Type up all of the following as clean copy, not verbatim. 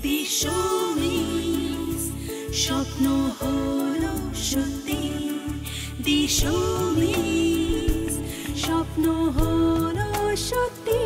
দিশমিস স্বপ্ন হলো সত্যি দিশমিস স্বপ্ন হলো সত্যি।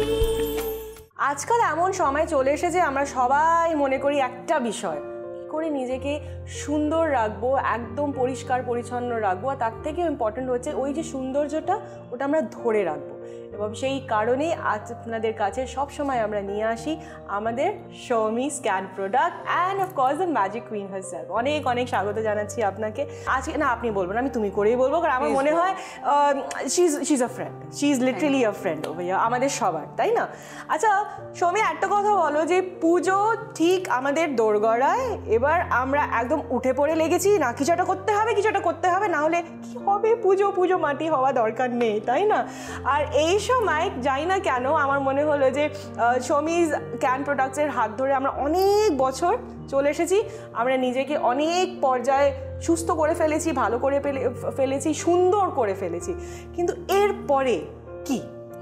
আজকাল এমন সময় চলে এসেছে আমরা সবাই মনে করি একটা বিষয়, কি করে নিজেকে সুন্দর রাখবো, একদম পরিষ্কার পরিচ্ছন্ন রাখবো, আর তার থেকে ইম্পর্টেন্ট হচ্ছে ওই যে সৌন্দর্যটা ওটা আমরা ধরে রাখবো। এবং সেই কারণেই আজ আপনাদের কাছে সবসময় আমরা নিয়ে আসি আমাদের Shoumi scan product and of course the magic queen herself. অনেক অনেক স্বাগত জানাচ্ছি আপনাকে। আজকে না আপনি বলবো না, আমি তুমি করেই বলবো, কারণ আমার মনে হয় she is a friend, she is literally a friend ভাইয়া আমাদের সবার, তাই না? আচ্ছা শৌমি, একটা কথা বলো যে পুজো ঠিক আমাদের দোরগড়ায়, এবার আমরা একদম উঠে পড়ে লেগেছি না কিছু একটা করতে হবে, কিছু একটা করতে হবে, না হলে কি হবে, পুজো পুজো মাটি হওয়া দরকার নেই, তাই না? আর এই সময় যাই না কেন আমার মনে হলো যে শৌমিজ ক্যান প্রোডাক্টসের হাত ধরে আমরা অনেক বছর চলে এসেছি, আমরা নিজেকে অনেক পর্যায়ে সুস্থ করে ফেলেছি, ভালো করে ফেলেছি, সুন্দর করে ফেলেছি, কিন্তু এরপরে কি?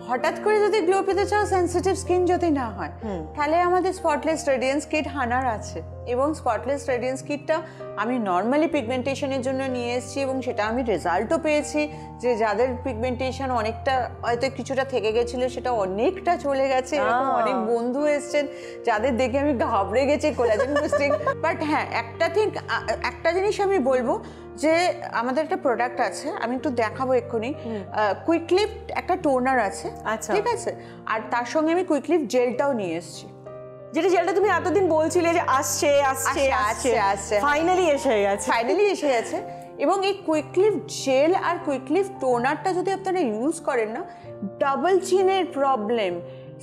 হঠাৎ করে যদি গ্লো পেতে চাও, সেন্সিটিভ স্কিন যদি না হয়, তাহলে আমাদের স্পটলেস রেডিয়েন্স কিট হানার আছে। এবং স্পটলেস রেডিয়েন্স কিটটা আমি নর্মালি পিগমেন্টেশনের জন্য নিয়ে এসেছি এবং সেটা আমি রেজাল্টও পেয়েছি যে যাদের পিগমেন্টেশন অনেকটা হয়তো কিছুটা থেকে গেছিলো সেটা অনেকটা চলে গেছে। এরকম অনেক বন্ধু এসছেন যাদের দেখে আমি ঘাবড়ে গেছি কোলাজেন বুস্টিং। বাট হ্যাঁ, একটা জিনিস আমি বলবো যে আমাদের একটা প্রোডাক্ট আছে, আমি একটু দেখাবো এক্ষুনি। কুইকলিফ একটা টোনার আছে, ঠিক আছে, আর তার সঙ্গে আমি কুইকলিফ জেলটাও নিয়ে এসেছি। যেটা জেলটা তুমি এতদিন বলছিলে যে আসছে আসছে আসছে, ফাইনালি এসে গেছে। এবং এই কুইকলিফ জেল আর কুইকলিফ টোনারটা যদি আপনারা ইউজ করেন না, ডাবল চিনের প্রবলেম,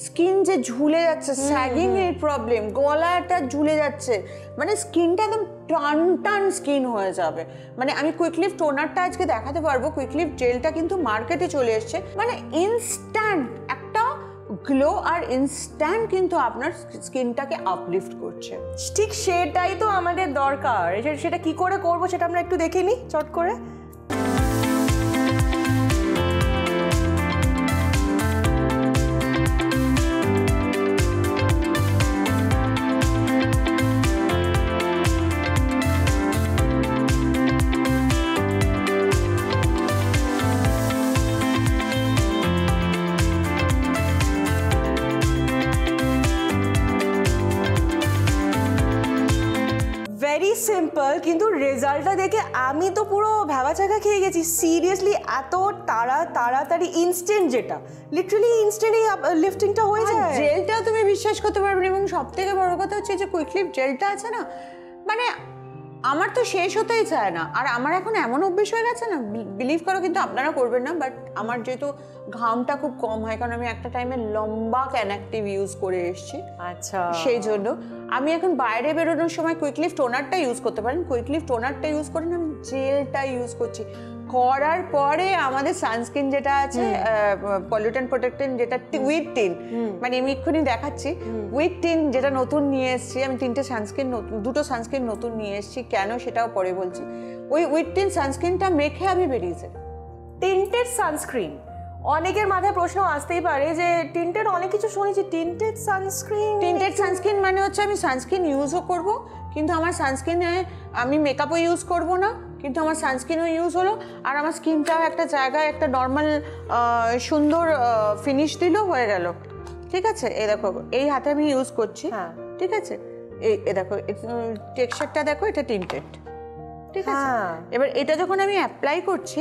স্কিন যে ঝুলে যাচ্ছে, স্যাগিং এর প্রবলেম, গলাটা ঝুলে যাচ্ছে, মানে স্কিনটা একদম টান টান স্কিন হয়ে যাবে। মানে আমি কুইকলিফ টোনারটা আজকে দেখাতে পারবো, কুইকলিফ জেলটা কিন্তু মার্কেটে চলে এসছে, মানে ইনস্ট্যান্ট একটা গ্লো আর ইনস্ট্যান্ট কিন্তু আপনার স্কিনটাকে আপলিফট করছে। ঠিক সেটাই তো আমাদের দরকার। সেটা কি করে করবো সেটা আমরা একটু দেখে নিই চট করে। ভেরি সিম্পল, কিন্তু রেজাল্টটা দেখে আমি তো পুরো ভ্যাবাচাকা খেয়ে গেছি। সিরিয়াসলি এত তাড়াতাড়ি ইনস্ট্যান্ট, যেটা লিটারালি ইনস্ট্যান্টই লিফটিংটা হয়ে যায়। জেলটা তুমি বিশ্বাস করতে পারবে না। এবং সব থেকে বড় কথা হচ্ছে যে কুইকলিফ জেলটা আছে না, মানে আমার তো শেষ হতেই চায় না। আর আমার এখন এমন অভ্যেস হয়ে গেছে না, বিলিভ করো, কিন্তু আপনারা করবেন না, বাট আমার যেহেতু ঘামটা খুব কম হয়, কারণ আমি একটা টাইমে লম্বা ক্যানঅ্যাক্টিভ ইউজ করে এসেছি, আচ্ছা, সেই জন্য আমি এখন বাইরে বেরোনোর সময় কুইকলিফ টোনারটা ইউজ করতে পারেন। কুইকলিফ টোনারটা ইউজ করেন, আমি জেলটা ইউজ করছি। করার পরে আমাদের সানস্ক্রিন যেটা আছে, পলিউটেন্ট প্রোটেক্টেন্ট, যেটা উইথ টিন, মানে আমি এক্ষুনি দেখাচ্ছি উইথ টিন, যেটা নতুন নিয়ে এসেছি আমি। দুটো সানস্ক্রিন নতুন নিয়ে এসেছি, কেন সেটাও পরে বলছি। ওই উইথ টিন সানস্ক্রিনটা মেখে আমি বেরিয়েছি। টিন্টেড সানস্ক্রিন, অনেকের মাথায় প্রশ্ন আসতেই পারে যে টিন্টেড, অনেক কিছু শুনেছি, টিন্টেড সানস্ক্রিন মানে হচ্ছে আমি সানস্ক্রিন ইউজও করব, কিন্তু আমার সানস্ক্রিনে আমি মেকআপও ইউজ করব না, কিন্তু আমার সানস্ক্রিনও ইউজ হলো, আর আমার স্কিনটাও একটা জায়গায় একটা নর্মাল সুন্দর ফিনিশ দিল, হয়ে গেল। ঠিক আছে, এই দেখো এই হাতে আমি ইউজ করছি, ঠিক আছে, এই দেখো টেক্সচারটা দেখো, এটা টিন্টেড, ঠিক আছে। এবার এটা যখন আমি অ্যাপ্লাই করছি,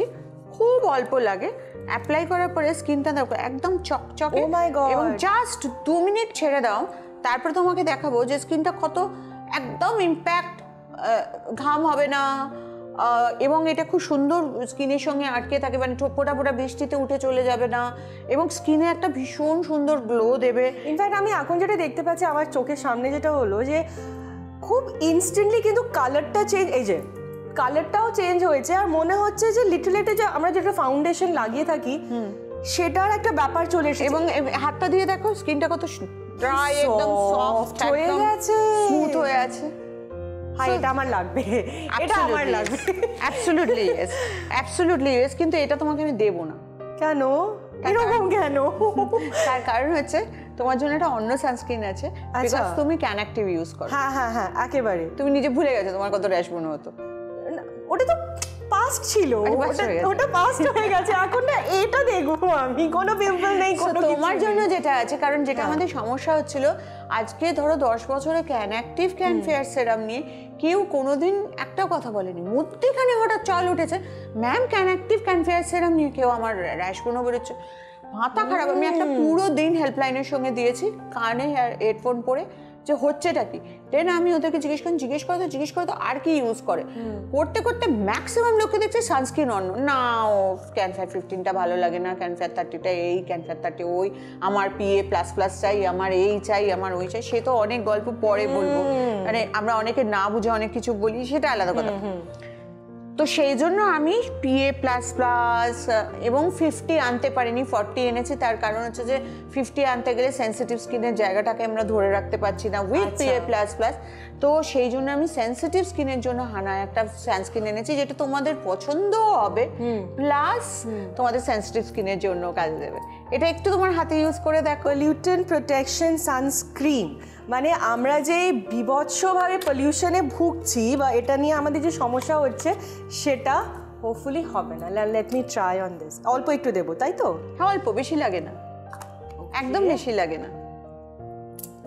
খুব অল্প লাগে, অ্যাপ্লাই করার পরে স্কিনটা দেখো একদম চকচকে, এবং জাস্ট 2 মিনিট ছেড়ে দাও, তারপর তোমাকে দেখাবো যে স্কিনটা কত একদম ইম্প্যাক্ট, ঘাম হবে না, এবং এটা খুব সুন্দর স্কিনের সঙ্গে আটকে থাকে, মানে ফোটা ফোটা বৃষ্টিতে উঠে চলে যাবে না, এবং স্কিনে একটা ভীষণ সুন্দর গ্লো দেবে। ইনফ্যাক্ট আমি এখন যেটা দেখতে পাচ্ছি আমার চোখের সামনে, যেটা হলো যে খুব ইনস্ট্যান্টলি কিন্তু কালারটা চেঞ্জ, এই যে কালারটাও চেঞ্জ হয়েছে, আর মনে হচ্ছে যে লিটলেটে যে আমরা যেটা ফাউন্ডেশন লাগিয়ে থাকি সেটার একটা ব্যাপার চলে এসেছে। এবং হাতটা দিয়ে দেখো স্কিনটা কত ড্রাই, একদম সফট হয়ে গেছে, স্মুথ হয়ে আছে। এটা আমার লাগবে, এটা আমার লাগবে, অ্যাবসলিউটলি ইয়েস, কিন্তু এটা তোমাকে আমি দেবো না। কেন? এরকম কেন? তার কারণ হচ্ছে তোমার জন্য একটা অন্য সানস্ক্রিন আছে, বিকজ তুমি ক্যানঅ্যাক্টিভ ইউজ করো। হ্যাঁ হ্যাঁ হ্যাঁ, একেবারে। তুমি নিজে ভুলে গেছো তোমার কত র্যাশ মনে হতো। না, ওটা তো পাস্ট ছিল, ওটা পাস্ট হয়ে গেছে। এখন না এটা দেখবো আমি, কোনো পিম্পল নেই, কোনো তোমার জন্য যেটা আছে, কারণ যেটা আমাদের সমস্যা হচ্ছিল আজকে ধরো 10 বছরে ক্যানঅ্যাক্টিভ ক্যান ফেয়ার সেরাম নিয়ে কেউ কোনোদিন একটা কথা বলেনি, মধ্যেখানে হঠাৎ চল উঠেছে ম্যাম ক্যানঅ্যাক্টিভ ক্যান ফেয়ার সেরাম নিয়ে কেউ আমার র্যাশ কোনো বেরোচ্ছে, মাথা খারাপ। আমি একটা পুরো দিন হেল্পলাইনের সঙ্গে দিয়েছি কানে হেডফোন পরে যে হচ্ছেটা কি। দেন আমি ওদেরকে জিজ্ঞেস করো তো আর কি ইউজ করে। করতে করতে ম্যাক্সিমাম লোককে দেখছে সানস্ক্রিন অন্য না, ও ক্যানফেয়ার 15টা ভালো লাগে না, ক্যানফেয়ার 30টা এই, ক্যানফেয়ার 30 ওই, আমার PA++ চাই, আমার এই চাই, আমার ওই চাই। সে তো অনেক গল্প পরে বলবো, মানে আমরা অনেকে না বুঝে অনেক কিছু বলি, সেটা আলাদা কথা। তো সেই জন্য আমি PA++ এবং 50 আনতে পারিনি, 40 এনেছি। তার কারণ হচ্ছে যে 50 আনতে গেলে সেন্সিটিভ স্কিনের জায়গাটাকে আমরা ধরে রাখতে পারছি না উইথ PA++। তো সেই জন্য আমি সেন্সিটিভ স্কিনের জন্য হানা একটা সানস্ক্রিন এনেছি, যেটা তোমাদের পছন্দও হবে প্লাস তোমাদের সেন্সিটিভ স্কিনের জন্য কাজে দেবে। এটা একটু তোমার হাতে ইউজ করে দেখো। পলিউটেন্ট প্রোটেকশন সানস্ক্রিন, মানে আমরা যে বিভৎসভাবে পলিউশনে ভুগছি বা এটা নিয়ে আমাদের যে সমস্যা হচ্ছে সেটা হোপফুলি হবে না। Let me try on this. অল্প একটু দেবো, তাই তো? হ্যাঁ, অল্প, বেশি লাগে না, একদম বেশি লাগে না।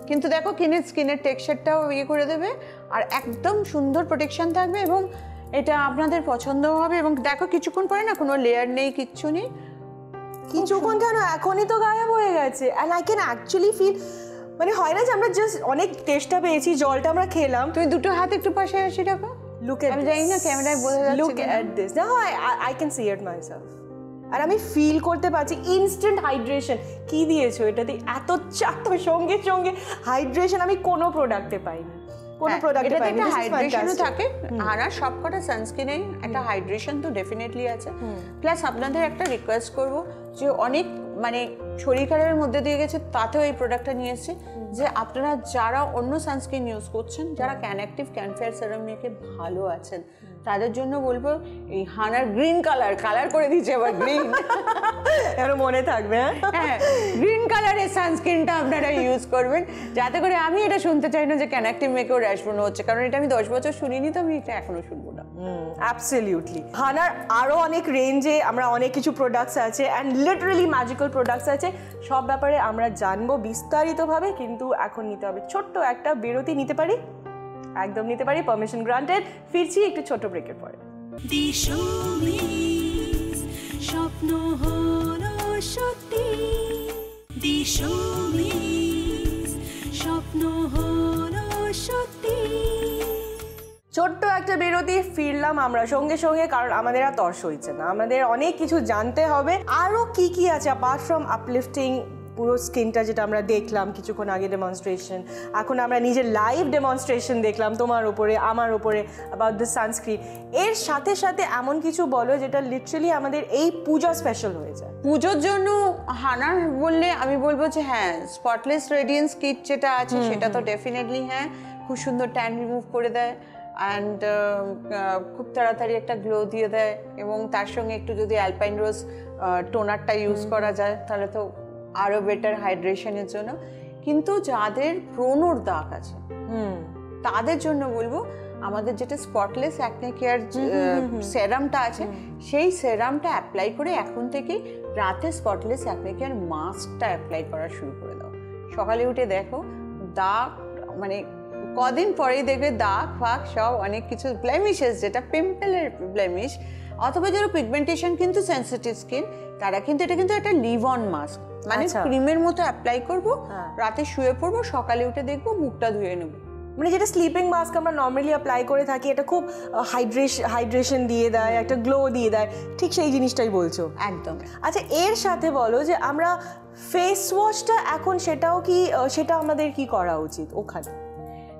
কিন্তু দেখো স্কিনের টেক্সচারটাও ইয়ে করে দেবে আর একদম সুন্দর প্রোটেকশন থাকবে, এবং এটা আপনাদের পছন্দও হবে। এবং দেখো কিছুক্ষণ পরে না কোনো লেয়ার নেই, কিচ্ছু নেই। কিছুক্ষণ কেন, এখনই তো গায়েব হয়ে গেছে। And I can actually feel, মানে হয় না যে আমরা জাস্ট অনেক টেস্টটা পেয়েছি, জলটা আমরা খেলাম। তুমি দুটো হাত একটু পাশে আসি রাখো। লুক এট, আমি জানি না ক্যামেরায় বোঝা যাচ্ছে লুক এট দিস। না, I can see it myself. আর আমি ফিল করতে পারছি ইনস্ট্যান্ট হাইড্রেশন। কি দিয়েছো এটাতে? এত সঙ্গে সঙ্গে হাইড্রেশন আমি কোনো প্রোডাক্টে পাইনি, কোনো প্রোডাক্টে পাইনি। একটা হাইড্রেশনও থাকে, আর সবকটা সানস্ক্রিনেই একটা হাইড্রেশন তো ডেফিনেটলি আছে। প্লাস আপনাদের একটা রিকোয়েস্ট করব যে অনেক মানে শরীর খারাপের মধ্যে দিয়ে গেছে, তাতেও এই প্রোডাক্টটা নিয়ে এসেছি, যে আপনারা যারা অন্য সানস্ক্রিন ইউজ করছেন, যারা ক্যানঅ্যাক্টিভ ক্যান ফেয়ার সেরাম নিয়ে ভালো আছেন, তাদের জন্য বলবো এই হানার গ্রিন কালার করে দিয়েছে আবার গ্রিন, এর মনে থাকবে। হ্যাঁ, গ্রিন কালারের সানস্ক্রিনটা আপনারা ইউজ করবেন, যাতে করে আমি এটা শুনতে চাই না যে ক্যানঅ্যাক্টিভ মেকেও র্যাশ ব্রণ হচ্ছে, কারণ এটা আমি 10 বছর শুনিনি, তো আমি এটা এখনো শুনবো না। অ্যাবসলিউটলি। হানার আরও অনেক রেঞ্জে আমরা অনেক কিছু প্রোডাক্টস আছে, অ্যান্ড লিটারালি ম্যাজিক্যাল প্রোডাক্টস আছে। সব ব্যাপারে আমরা জানবো বিস্তারিতভাবে, কিন্তু এখন নিতে হবে ছোট্ট একটা বিরতি। নিতে পারি? একদম নিতে পারি, পারমিশন গ্রান্টেড। ফিরছি একটু ছোট ব্রেকের পরে। দিশমিস স্বপ্ন হলো সত্যি, দিশমিস স্বপ্ন হলো সত্যি। ছোট্ট একটা বিরতি, ফিরলাম আমরা সঙ্গে সঙ্গে, কারণ আমাদের আর তর্স হইছে না। আমাদের অনেক কিছু জানতে হবে, আরও কি কি আছে অ্যাপার্ট ফ্রম আপলিফটিং পুরো স্কিনটা, যেটা আমরা দেখলাম কিছুক্ষণ আগে ডেমনস্ট্রেশন। এখন আমরা নিজের লাইভ ডেমনস্ট্রেশন দেখলাম তোমার উপরে, আমার উপরে, অ্যাবাউট দ্য সানস্ক্রিন। এর সাথে সাথে এমন কিছু বলো যেটা লিটারালি আমাদের এই পূজা স্পেশাল হয়ে যায়। পুজোর জন্য হানার বললে আমি বলবো যে হ্যাঁ, স্পটলেস রেডিয়েন্স কিট যেটা আছে সেটা তো ডেফিনেটলি হ্যাঁ, খুব সুন্দর ট্যান রিমুভ করে দেয়, অ্যান্ড খুব তাড়াতাড়ি একটা গ্লো দিয়ে দেয়। এবং তার সঙ্গে একটু যদি অ্যালপাইন রোজ টোনারটা ইউজ করা যায় তাহলে তো আরও বেটার হাইড্রেশনের জন্য। কিন্তু যাদের ব্রণর দাগ আছে তাদের জন্য বলবো আমাদের যেটা স্পটলেস অ্যাকনে কেয়ার সেরামটা আছে, সেই সেরামটা অ্যাপ্লাই করে এখন থেকে রাতে স্পটলেস অ্যাকনে কেয়ার মাস্কটা অ্যাপ্লাই করা শুরু করে দাও। সকালে উঠে দেখো দাগ, মানে কদিন পরেই দেখবে দাগ ফাগ সব অনেক কিছু ব্লেমিশেস, যেটা পিম্পলের ব্লেমিশ অথবা যারা পিগমেন্টেশন কিন্তু সেন্সিটিভ স্কিন, তারা কিন্তু এটা কিন্তু একটা লিভ অন মাস্ক, মানে ক্রিমের মতো অ্যাপ্লাই করবো, রাতে শুয়ে পড়বো, সকালে উঠে দেখবো মুখটা ধুয়ে নেবো। মানে যেটা স্লিপিং মাস্ক আমরা নর্মালি অ্যাপ্লাই করে থাকি, এটা খুব হাইড্রেশন দিয়ে দেয়, একটা গ্লো দিয়ে দেয়, ঠিক সেই জিনিসটাই বলছো। একদম। আচ্ছা, এর সাথে বলো যে আমরা ফেস ওয়াশটা এখন সেটা আমাদের কি করা উচিত ওখানে?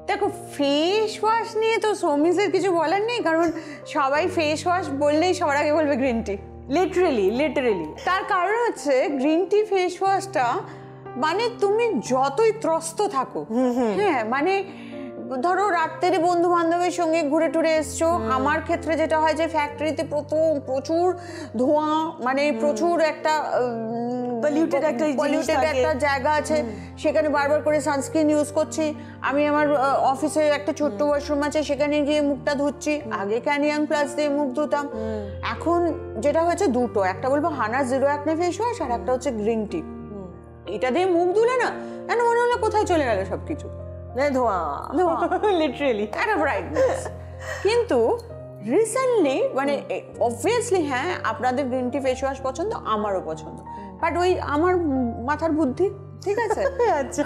দেখো, ফেস ওয়াশ নিয়ে তো সৌমিজের কিছু বলার নেই, কারণ সবাই ফেস ওয়াশ বললেই সবার আগে বলবে গ্রিন টি। লিটারেলি তার কারণ হচ্ছে গ্রিন টি ফেস ওয়াশটা মানে তুমি যতই ত্রস্ত থাকো, হ্যাঁ মানে ধরো রাত্রে বন্ধু বান্ধবের সঙ্গে ঘুরে টুরে এসছো, আমার ক্ষেত্রে যেটা হয় যে ফ্যাক্টরিতে প্রচুর ধোঁয়া, মানে প্রচুর একটা polluted একটা জিনিস পলিউটেড থাকে। একটা জায়গা আছে, সেখানে বারবার করে সানস্ক্রিন ইউজ করছি। আমি আমার অফিসে একটা ছোট্ট ওয়াশরুম আছে, সেখানে গিয়ে মুখটা ধুচ্ছি। আগে ক্যানিয়ান প্লাস দিয়ে মুখ ধুতাম, এখন যেটা হয়েছে দুটো, একটা বলবো হানা জিরো অ্যাকনে ফেস ওয়াশ, আর একটা হচ্ছে গ্রিন টি। এটা দিয়ে মুখ ধুলে না যেন মনে হলো কোথায় চলে গেল সবকিছু, ধোঁয়া লিটারেলি একটা ব্রাইটনেস। কিন্তু রিসেন্টলি মানে অবভিয়াসলি হ্যাঁ আপনাদের গ্রিন টি ফেস ওয়াশ পছন্দ, আমারও পছন্দ, বাট ওই আমার মাথার বুদ্ধি, ঠিক আছে। আচ্ছা,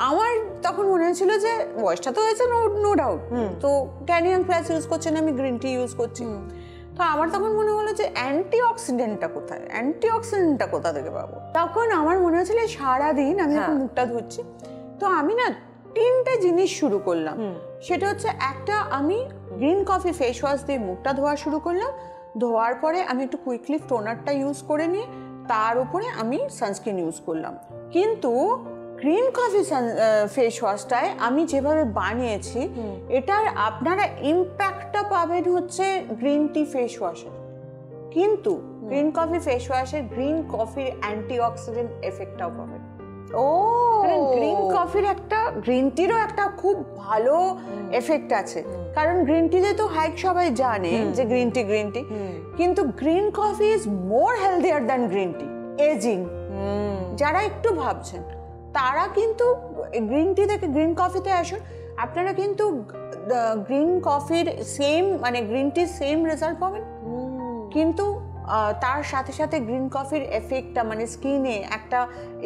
আমার তখন মনে হয়েছিল যে বয়সটা তো হয়েছে, নো ডাউট, তো ক্যানিয়ান প্লাস ইউজ করছেন, আমি গ্রিন টি ইউজ করছি। তো আমার তখন মনে হলো যে অ্যান্টিঅক্সিডেন্টটা কোথা থেকে পাবো। তখন আমার মনে হয়েছিল সারাদিন আমি যখন মুখটা ধুচ্ছি, তো আমি না তিনটে জিনিস শুরু করলাম। সেটা হচ্ছে একটা, আমি গ্রিন কফি ফেস ওয়াশ দিয়ে মুখটা ধোয়া শুরু করলাম। ধোয়ার পরে আমি একটু কুইকলি টোনারটা ইউজ করে নিয়ে তার উপরে আমি সানস্ক্রিন ইউজ করলাম। কিন্তু গ্রিন কফি ফেস ওয়াশটায় আমি যেভাবে বানিয়েছি, এটার আপনারা ইম্প্যাক্টটা পাবেন হচ্ছে গ্রিন টি ফেস ওয়াশের, কিন্তু গ্রিন কফি ফেস ওয়াশের গ্রিন কফির অ্যান্টিঅক্সিডেন্ট এফেক্টটাও পাবেন। ও গ্রিন কফির একটা, গ্রিন টিরও একটা খুব ভালো এফেক্ট আছে, কারণ গ্রিন টিতে তো হাইক সবাই জানে যে গ্রিন টি, কিন্তু green coffee is more healthier than green tea. Ageing যারা একটু ভাবছেন তারা কিন্তু গ্রিন টি থেকে গ্রিন কফিতে আসুন, আপনারা কিন্তু গ্রিন কফির সেম মানে গ্রিন টির সেম রেজাল্ট পাবেন, কিন্তু তার সাথে সাথে গ্রিন কফির এফেক্টটা মানে স্কিনে একটা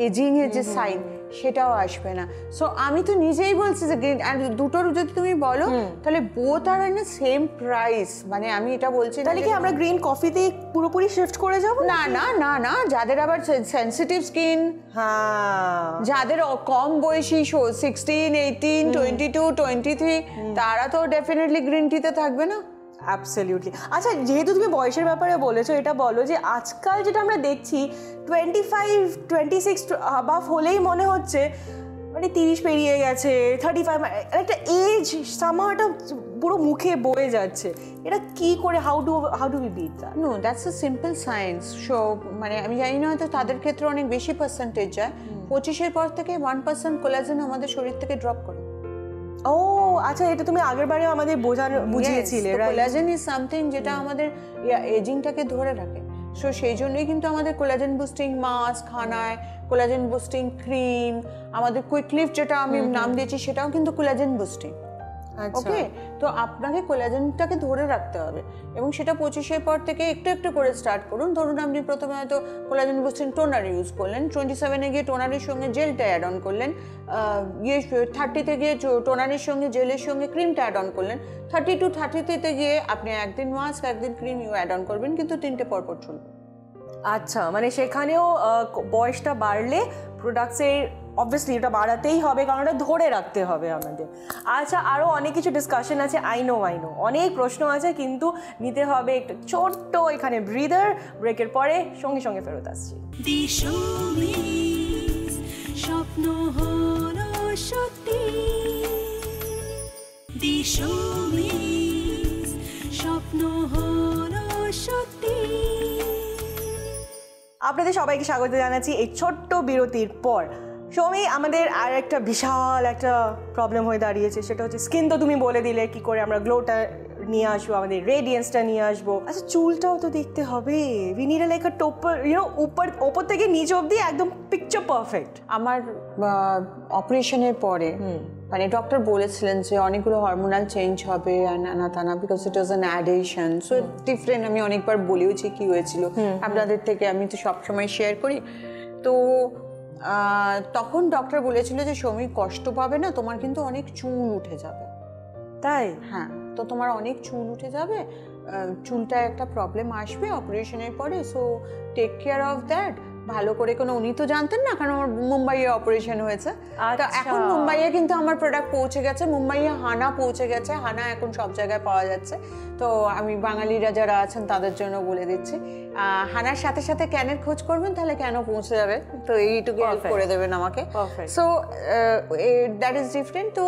এজিং এর যে সাইন সেটাও আসবে না। সো আমি তো নিজেই বলছি যে গ্রিন আর দুটোর যদি তুমি বলো তাহলে both are in same price, মানে আমি এটা বলছি না। তাহলে কি আমরা গ্রিন কফিতে পুরোপুরি শিফট করে যাব? না না না না, যাদের আবার সেনসিটিভ স্কিন, হ্যাঁ, যাদের কম বয়সী 16, 18, 22, 23, তারা তো ডেফিনেটলি গ্রিন টিতে থাকবে না। অ্যাবসলিউটলি। আচ্ছা, যেহেতু তুমি বয়সের ব্যাপারে বলেছো, এটা বলো যে আজকাল যেটা আমরা দেখছি 25, 26 অ্যাবাভ হলেই মনে হচ্ছে মানে 30 পেরিয়ে গেছে, 35, একটা এজ সামহাউ একটা পুরো মুখে বয়ে যাচ্ছে। এটা কি করে, how do we beat that? No, that's a simple science. So মানে আমি জানি না, হয়তো তাদের ক্ষেত্রে অনেক বেশি পার্সেন্টেজ যায়। 25-এর পর থেকে 1% কোলাজেন আমাদের শরীর থেকে ড্রপ করে। ও আচ্ছা, এটা তুমি আগের বারে আমাদের বুঝিয়েছিলে, রাইট? কোলাজেন ইজ সামথিং যেটা আমাদের এজিংটাকে ধরে রাখে। সো সেই জন্যই কিন্তু আমাদের কোলাজেন বুস্টিং মাস্ক, খানায় কোলাজেন বুস্টিং ক্রিম, আমাদের কুইক লিফট যেটা আমি নাম দিয়েছি সেটাও কিন্তু কোলাজেন বুস্টিং। ওকে, তো আপনাকে কোলাজেনটাকে ধরে রাখতে হবে, এবং সেটা 25-এর পর থেকে একটু একটু করে স্টার্ট করুন। ধরুন আপনি প্রথমে হয়তো কোলাজেন বুস্টিং টোনার ইউজ করলেন, 27-এ গিয়ে টোনারের সঙ্গে জেলটা অ্যাড অন করলেন, 30-তে গিয়ে টোনারের সঙ্গে জেলের সঙ্গে ক্রিমটা অ্যাড অন করলেন, 32-33-তে গিয়ে আপনি একদিন মাস্ক একদিন ক্রিম অ্যাড অন করবেন, কিন্তু 3টে পরপর চলবে। আচ্ছা, মানে সেখানেও বয়সটা বাড়লে প্রোডাক্টসের অবভিয়াসলি এটা বাড়াতেই হবে, কারণ এটা ধরে রাখতে হবে আমাদের। আচ্ছা, আরও অনেক কিছু ডিসকাশন আছে, আই নো অনেক প্রশ্ন আছে, কিন্তু নিতে হবে একটু ছোট্ট এখানে ব্রিদার। ব্রেকের পরে সঙ্গে সঙ্গে ফেরত আসছি। দিশমিস স্বপ্ন হলো সত্যি, দিশমিস স্বপ্ন হলো সত্যি। আপনাদের সবাইকে স্বাগত জানাচ্ছি এই ছোট্ট বিরতির পর। সৌমি, আমাদের আর একটা বিশাল একটা প্রবলেম হয়ে দাঁড়িয়েছে, সেটা হচ্ছে স্কিন। তো তুমি বলে দিলে কি করে আমরা গ্লোটা নিয়ে আসবো, আমাদের রেডিয়েন্সটা নিয়ে আসবো। আচ্ছা, চুলটাও তো দেখতে হবে। We need like a topper, ওপর থেকে নিচ অবধি একদম পিকচার পারফেক্ট। আমার অপারেশনের পরে মানে ডক্টর বলেছিলেন যে অনেকগুলো হরমোনাল চেঞ্জ হবে, আনাতানা, because it was an addiction. So different, আমি অনেকবার বলেওছি কি হয়েছিল আপনাদের থেকে, আমি তো সবসময় শেয়ার করি। তো তখন ডক্টর বলেছিল যে সৌমি কষ্ট পাবে না, তোমার কিন্তু অনেক চুল উঠে যাবে। তাই? হ্যাঁ, তো তোমার অনেক চুল উঠে যাবে, চুলটা একটা প্রবলেম আসবে অপারেশনের পরে, so take care of that. ভালো করে কোনো, উনি তো জানতেন না, কারণ আমার মুম্বাইয়ে অপারেশন হয়েছে। তো এখন মুম্বাইয়ে কিন্তু আমার প্রোডাক্ট পৌঁছে গেছে, মুম্বাইয়ে হানা পৌঁছে গেছে, হানা এখন সব জায়গায় পাওয়া যাচ্ছে। তো আমি বাঙালিরা যারা আছেন তাদের জন্য বলে দিচ্ছি, হানার সাথে সাথে ক্যানের খোঁজ করবেন, তাহলে কেন পৌঁছে যাবে, তো এইটুকু হেল্প করে দেবেন আমাকে। So that is different. তো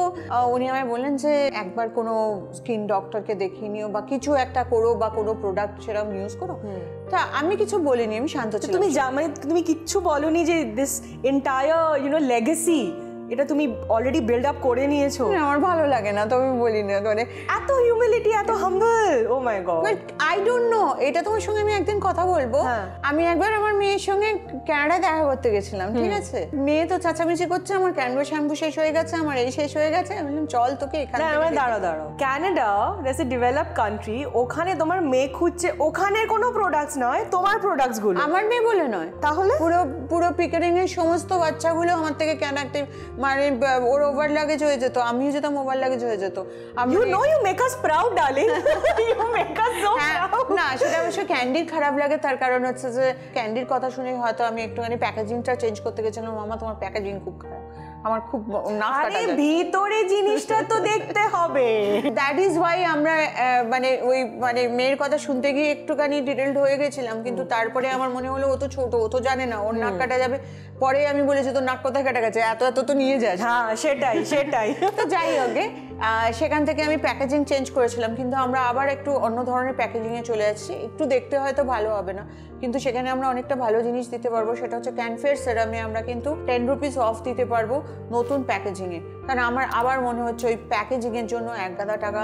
উনি আমায় বললেন যে একবার কোনো স্কিন ডক্টরকে দেখিয়ে নিও বা কিছু একটা করো, বা কোনো প্রোডাক্ট সেরকম ইউজ করো, তা আমি কিছু বলিনি, আমি শান্ত ছিলাম। তুমি মানে তুমি কিচ্ছু বলনি যে দিস এন্টায়ার লেগেসি এটা তুমি অলরেডি বিল্ড আপ করে নিয়েছো? আমার ভালো লাগে না, তবে বলি না। মানে এত হিউমিলিটি, এত humble, oh my God. But I don't know, এটা তোমার সঙ্গে আমি একদিন কথা বলবো। আমি একবার আমার মেয়ের সঙ্গে কানাডায় দেখা করতে গেছিলাম, ঠিক আছে? মেয়ে তো চাচামেচি করছে, আমার ক্যানভা শ্যাম্পু শেষ হয়ে গেছে, আমার এই শেষ হয়ে গেছে। আমি বললাম চল তোকে এখানে। দাঁড়াও, Canada that's a developed country, ওখানে তোমার মেয়ে খুঁজছে, ওখানের কোনো প্রোডাক্টস নয়, তোমার প্রোডাক্টস গুলো। আমার মেয়ে বলে নয়, তাহলে পুরো পিকারিং এর সমস্ত বাচ্চাগুলো আমার থেকে কেন একটা মানে ওর ওভার লাগেজ হয়ে যেত, আমিও যেতাম ওভার লাগেজ হয়ে যেত। You know you make us proud darling, you make us so proud. না, সেটা অবশ্য ক্যান্ডির খারাপ লাগে, তার কারণ হচ্ছে যে ক্যান্ডির কথা শুনে হয়তো আমি একটুখানি প্যাকেজিংটা চেঞ্জ করতে গেছিলাম। মামা তোমার প্যাকেজিং খুব খারাপ, আমার খুব নাক কাটা যায়। আরে ভিতরে জিনিসটা তো দেখতে হবে। দ্যাট ইজ ওয়াই আমরা মানে ওই মানে মেয়ের কথা শুনতে গিয়ে একটুখানি ডিটেলড হয়ে গেছিলাম, কিন্তু তারপরে আমার মনে হলো ও তো ছোট, ও তো জানে না, ওর নাক কাটা যাবে। পরে আমি বলেছি তোর নাক কোথায় কাটা গেছে, এত তো নিয়ে যাস। হ্যাঁ সেটাই তো যাই হোক, সেখান থেকে আমি প্যাকেজিং চেঞ্জ করেছিলাম, কিন্তু আমরা আবার একটু অন্য ধরনের প্যাকেজিংয়ে চলে যাচ্ছি। একটু দেখতে হয়তো ভালো হবে না, কিন্তু সেখানে আমরা অনেকটা ভালো জিনিস দিতে পারবো। সেটা হচ্ছে ক্যানফেয়ার সেরামে আমরা কিন্তু 10 রুপিস অফ দিতে পারবো নতুন প্যাকেজিংয়ে। কারণ আমার আবার মনে হচ্ছে ওই প্যাকেজিংয়ের জন্য 1,000 টাকা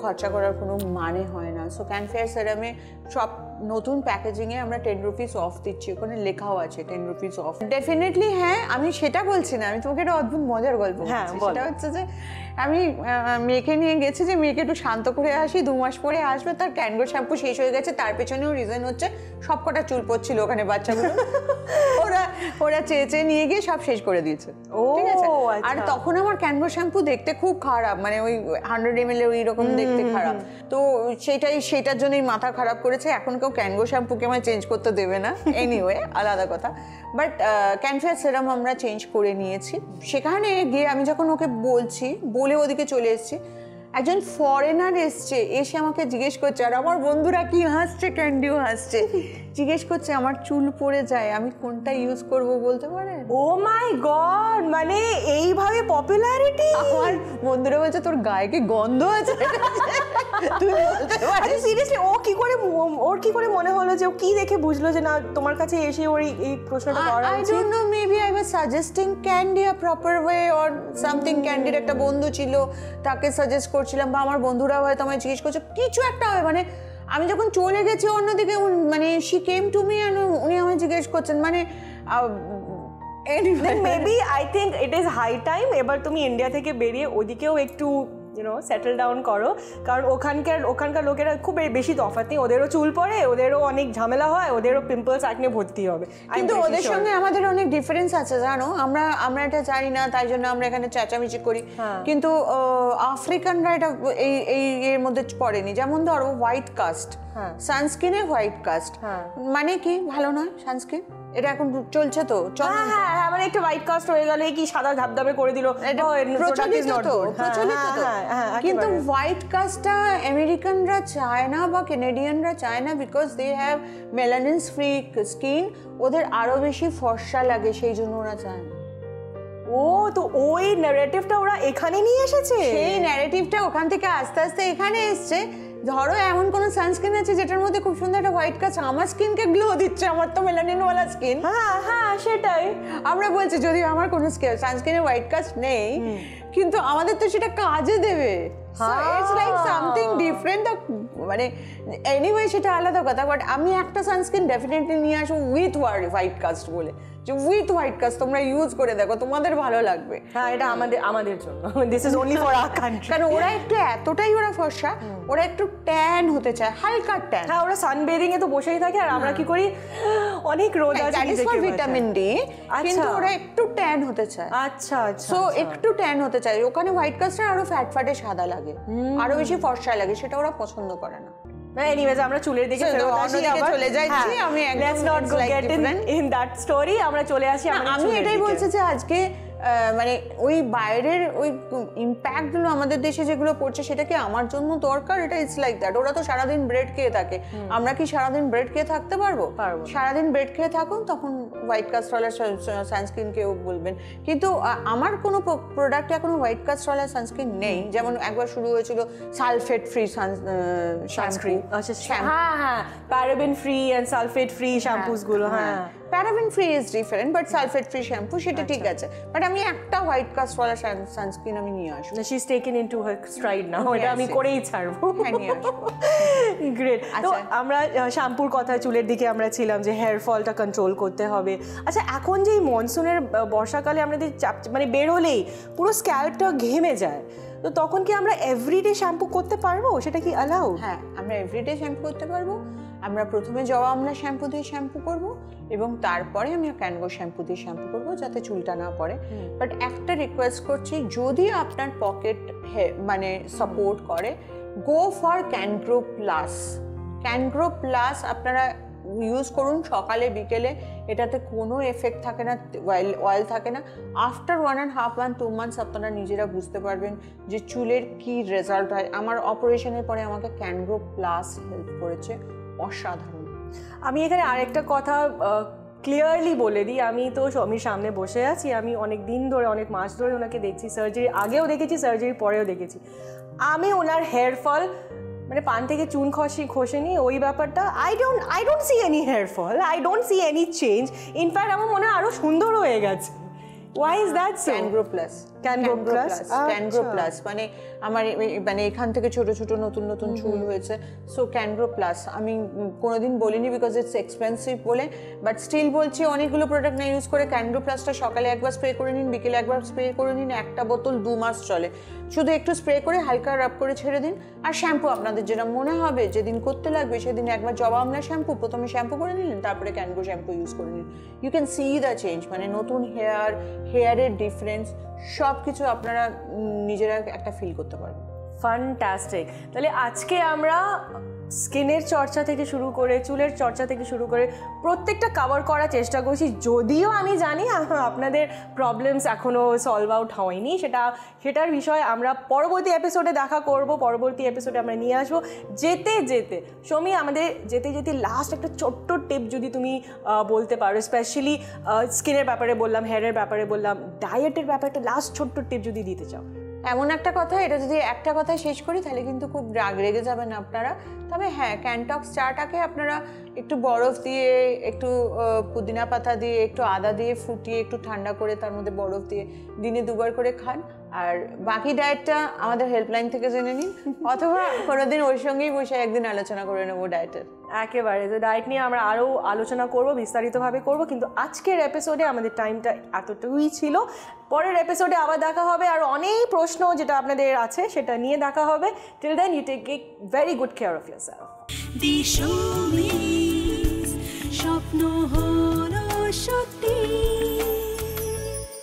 খরচা করার কোনো মানে হয় না। সো ক্যানফেয়ার সেরামে সব নতুন প্যাকেজিংয়ে আমরা 10 রুপিস অফ দিচ্ছি, ওখানে লেখাও আছে 10 রুপিস অফ। ডেফিনেটলি হ্যাঁ, আমি সেটা বলছি না, আমি তোমাকে একটা অদ্ভুত মজার গল্প বলছি। সেটা হচ্ছে যে আমি মেয়েকে নিয়ে গেছি যে মেয়েকে একটু শান্ত করে আসি, 2 মাস পরে আসবে, তার ক্যানগো শ্যাম্পু শেষ হয়ে গেছে। তার পেছনেও রিজন হচ্ছে সব কটা চুল পড়ছিল ওখানে বাচ্চাগুলো, ওরা চেয়ে নিয়ে গিয়ে সব শেষ করে দিয়েছে, ঠিক আছে? আর তখন আমার ক্যানগো শ্যাম্পু দেখতে খুব খারাপ, মানে ওই 100 ml ওই রকম দেখতে খারাপ। তো সেটার জন্যই মাথা খারাপ করেছে। এখন কেউ ক্যানগো শ্যাম্পুকে আমায় চেঞ্জ করতে দেবে না, এনিওয়ে আলাদা কথা। বাট ক্যানফেয়ার সেরাম আমরা চেঞ্জ করে নিয়েছি। সেখানে গিয়ে আমি যখন ওকে বলে ওদিকে চলে এসেছি, একজন ফরেনার এসে আমাকে জিজ্ঞেস করছে, আর আমার বন্ধুরা কি হাসছে, ক্যান্ডিও হাসছে, জিজ্ঞেস করছে আমার চুল পড়ে যায়, আমি কোনটা ইউজ করব বলতে পারেন? ও মাই গড, মানে এইভাবে পপুলারিটি। আমার বন্ধুরা বলছে তোর গায়ে কি গন্ধ আছে, তুই বলতে পারিস? সিরিয়াসলি ওর কি করে মনে হলো যে ও কি দেখে বুঝলো যে না তোমার কাছে এসে ওর এই প্রশ্নটা করা উচিত? I don't know, maybe I was suggesting candy a proper way or something. ক্যান্ডির একটা বন্ধু ছিল, তাকে সাজেস্ট করছিলাম, বা আমার বন্ধুরা হয়তো আমায় জিজ্ঞেস করছে, কিছু একটা হবে। মানে আমি যখন চলে গেছি অন্যদিকে, মানে she came to me and উনি আমায় জিজ্ঞেস করছেন, মানে maybe I think it is high time এবার তুমি ইন্ডিয়া থেকে বেরিয়ে ওদিকেও একটু সেটেল ডাউন করো। কারণ ওখানকার লোকেরা খুব বেশি তফাৎ নেই, ওদেরও চুল পড়ে, ওদেরও অনেক ঝামেলা হয়, ওদেরও পিম্পলস একনে ভর্তি হবে। কিন্তু ওদের সঙ্গে আমাদের অনেক ডিফারেন্স আছে, জানো? আমরা এটা জানি না, তাই জন্য আমরা এখানে চেঁচামেচি করি। কিন্তু আফ্রিকানরা এটা এই এর মধ্যে পড়েনি। যেমন ধরো হোয়াইট কাস্ট, সানস্ক্রিনে হোয়াইট কাস্ট মানে কি ভালো নয় সানস্ক্রিন? এটা এখন চলছে তো, হ্যাঁ মানে একটা হোয়াইট কাস্ট হয়ে গেলে কি সাদা ধাবধাবে করে দিল, প্রচলিত তো। কিন্তু হোয়াইট কাস্টটা আমেরিকানরা চায় না বা কানাডিয়ানরা চায় না, because they have melanin free skin, ওদের আরো বেশি ফর্সা লাগে, সেই জন্য ওরা চায় না। ও তো ওই ন্যারেটিভটা ওরা এখানে নিয়ে এসেছে, সেই ন্যারেটিভটা ওখান থেকে আস্তে আস্তে এখানে এসছে। ধরো এমন কোন সানস্ক্রিন আছে যেটার মধ্যে খুব সুন্দর একটা হোয়াইট কাস্ট আমার স্কিনকে গ্লো দিচ্ছে, আমার তো মেলানিন ওয়ালা স্কিন। হ্যাঁ সেটাই আমরা বলছি, যদি আমার কোনো সানস্ক্রিনে হোয়াইট কাস্ট নেই, কিন্তু আমাদের তো সেটা কাজে দেবে। It's like something different. মানে এনিওয়ে সেটা আলাদা কথা, বাট আমি একটা সানস্ক্রিন ডেফিনেটলি নিয়ে আসবো উইথ হোয়াইট কাস্ট বলে, যে উইথ হোয়াইট কাস্ট তোমরা ইউজ করে দেখো, তোমাদের ভালো লাগবে। হ্যাঁ এটা আমাদের জন্য, this is only for our country. কারণ ওরা একটু এতটাই ওরা ফর্সা, ওরা একটু ট্যান হতে চায়, হালকা ট্যান। হ্যাঁ ওরা সানবেদিং এ তো বসেই থাকে, আর আমরা কি করি, অনেক রোদ আছে, that is for vitamin D, কিন্তু ওরা একটু ট্যান হতে চায়। আচ্ছা সো একটু ট্যান হতে চায়। ওখানে হোয়াইট কাস্টে আরো ফ্যাটে সাদা লাগে, আরো বেশি ফর্সা লাগে, সেটা ওরা পছন্দ করে না। এনিওয়েজ আমরা চুলের দিকে চলে যাচ্ছি। আমি let's not go get in that story, আমরা চলে আসি। আমি এটাই বলছি যে আজকে মানে ওই বাইরের ওই ইম্প্যাক্টগুলো আমাদের দেশে যেগুলো পড়ছে সেটা কি আমার জন্য দরকার? এটা ইটস লাইক দ্যাট। ওরা তো সারাদিন ব্রেড খেয়ে থাকে, আমরা কি সারাদিন ব্রেড খেয়ে থাকতে পারবো? সারাদিন ব্রেড খেয়ে থাকুন, তখন হোয়াইট কাস্টওয়ালা সানস্ক্রিন কেউ বলবেন। কিন্তু আমার কোনো প্রোডাক্টে এখনো হোয়াইট কাস্টওয়ালা সানস্ক্রিন নেই। যেমন একবার শুরু হয়েছিল সালফেট ফ্রি সানস্ক্রিন, হ্যাঁ হ্যাঁ, paraben free and sulphate free shampoos গুলো। হ্যাঁ, paraben free is different, but sulphate free shampoo সেটা ঠিক আছে। বাট আমি একটা হোয়াইট কাস্টওয়ালা সানস্ক্রিন আমি নিয়ে আসবো। She is taken into her stride now, এটা আমি করেই ছাড়বো। হ্যাঁ, নিয়ে আসবো। গ্রেট। তো আমরা শ্যাম্পুর কথা, চুলের দিকে আমরা ছিলাম যে হেয়ার ফলটা কন্ট্রোল করতে হবে। আচ্ছা, এখন যে মনসুনের বর্ষাকালে আমাদের মানে বের হলেই পুরো স্ক্যাল্পটা ঘেমে যায়, তো তখন কি আমরা এভরিডে শ্যাম্পু করতে পারবো? সেটা কি অ্যালাউড? হ্যাঁ, আমরা এভরিডে শ্যাম্পু করতে পারবো। আমরা প্রথমে জবা আমলা শ্যাম্পু দিয়ে শ্যাম্পু করব এবং তারপরে আমি ক্যানগো শ্যাম্পু দিয়ে শ্যাম্পু করব যাতে চুলটা না পড়ে। বাট একটা রিকোয়েস্ট করছি, যদি আপনার পকেট মানে সাপোর্ট করে, গো ফর ক্যানগ্রো প্লাস। ক্যানগ্রো প্লাস আপনারা ইউজ করুন সকালে বিকেলে, এটাতে কোনো এফেক্ট থাকে না, অয়েল থাকে না। আফটার 1.5 2 months আপনারা নিজেরা বুঝতে পারবেন যে চুলের কি রেজাল্ট হয়। আমার অপারেশনের পরে আমাকে ক্যানগ্রো প্লাস হেল্প করেছে, অসাধারণ। আমি এখানে আরেকটা কথা ক্লিয়ারলি বলে দিই, আমি তো স্বামীর সামনে বসে আছি, আমি অনেক দিন ধরে, অনেক মাস ধরে ওনাকে দেখছি, সার্জারি আগেও দেখেছি, সার্জারি পরেও দেখেছি। আমি ওনার হেয়ার ফল মানে পান থেকে চুন খসেনি ওই ব্যাপারটা, I don't see any hair fall, I don't see any change. In fact আমার মনে হয় আরো সুন্দর হয়ে গেছে। Why is that so? ক্যানগ্রো plus, ক্যানগ্রো plus মানে আমার মানে এখান থেকে ছোট ছোট নতুন নতুন চুল হয়েছে। সো ক্যানগ্রো প্লাস আমি কোনোদিন বলিনি বিকজ ইটস এক্সপেন্সিভ বলে, বাট স্টিল বলছি অনেকগুলো প্রোডাক্ট না ইউজ করে ক্যানগ্রো প্লাসটা সকালে একবার স্প্রে করে নিন, বিকেলে একবার স্প্রে করে নিন, একটা বোতল 2 মাস চলে। শুধু একটু স্প্রে করে হালকা রাব করে ছেড়ে দিন। আর শ্যাম্পু আপনাদের যেটা মনে হবে যেদিন করতে লাগবে সেদিন একবার জবা আমলা শ্যাম্পু প্রথমে শ্যাম্পু করে নিলেন, তারপরে ক্যানগ্রো শ্যাম্পু ইউজ করে নিন। You can see the change, মানে নতুন হেয়ারের ডিফারেন্স সব কিছু আপনারা নিজেরা একটা ফিল করতে পারবেন। ফ্যান্টাস্টিক। তাহলে আজকে আমরা স্কিনের চর্চা থেকে শুরু করে চুলের চর্চা থেকে শুরু করে প্রত্যেকটা কভার করার চেষ্টা করছি। যদিও আমি জানি আপনাদের প্রবলেমস এখনও সলভ আউট হয়নি, সেটার বিষয়ে আমরা পরবর্তী এপিসোডে দেখা করব, পরবর্তী এপিসোডে আমরা নিয়ে আসবো। যেতে যেতে সৌমি, আমাদের যেতে যেতে লাস্ট একটা ছোট্ট টিপ যদি তুমি বলতে পারো, স্পেশালি স্কিনের ব্যাপারে বললাম, হেয়ারের ব্যাপারে বললাম, ডায়েটের ব্যাপারে লাস্ট ছোট্ট টিপ যদি দিতে চাও। এমন একটা কথা, এটা যদি একটা কথা শেষ করি তাহলে কিন্তু খুব রাগ রেগে যাবেন আপনারা। তবে হ্যাঁ, ক্যানটক্স চাটাকে আপনারা একটু বরফ দিয়ে, একটু পুদিনা পাতা দিয়ে, একটু আদা দিয়ে ফুটিয়ে একটু ঠান্ডা করে তার মধ্যে বরফ দিয়ে দিনে 2 বার করে খান। আর বাকি ডায়েটটা আমাদের হেল্পলাইন থেকে জেনে নিন, অথবা কোনোদিন ওর সঙ্গেই বসে একদিন আলোচনা করে নেবো ডায়েটের। একেবারে, তো ডায়েট নিয়ে আমরা আরও আলোচনা করব, বিস্তারিতভাবে করব, কিন্তু আজকের এপিসোডে আমাদের টাইমটা এতটুকুই ছিল। পরের এপিসোডে আবার দেখা হবে, আর অনেক প্রশ্ন যেটা আপনাদের আছে সেটা নিয়ে দেখা হবে। Till then you take very good care of yourself. স্বপ্ন হলো সত্যি।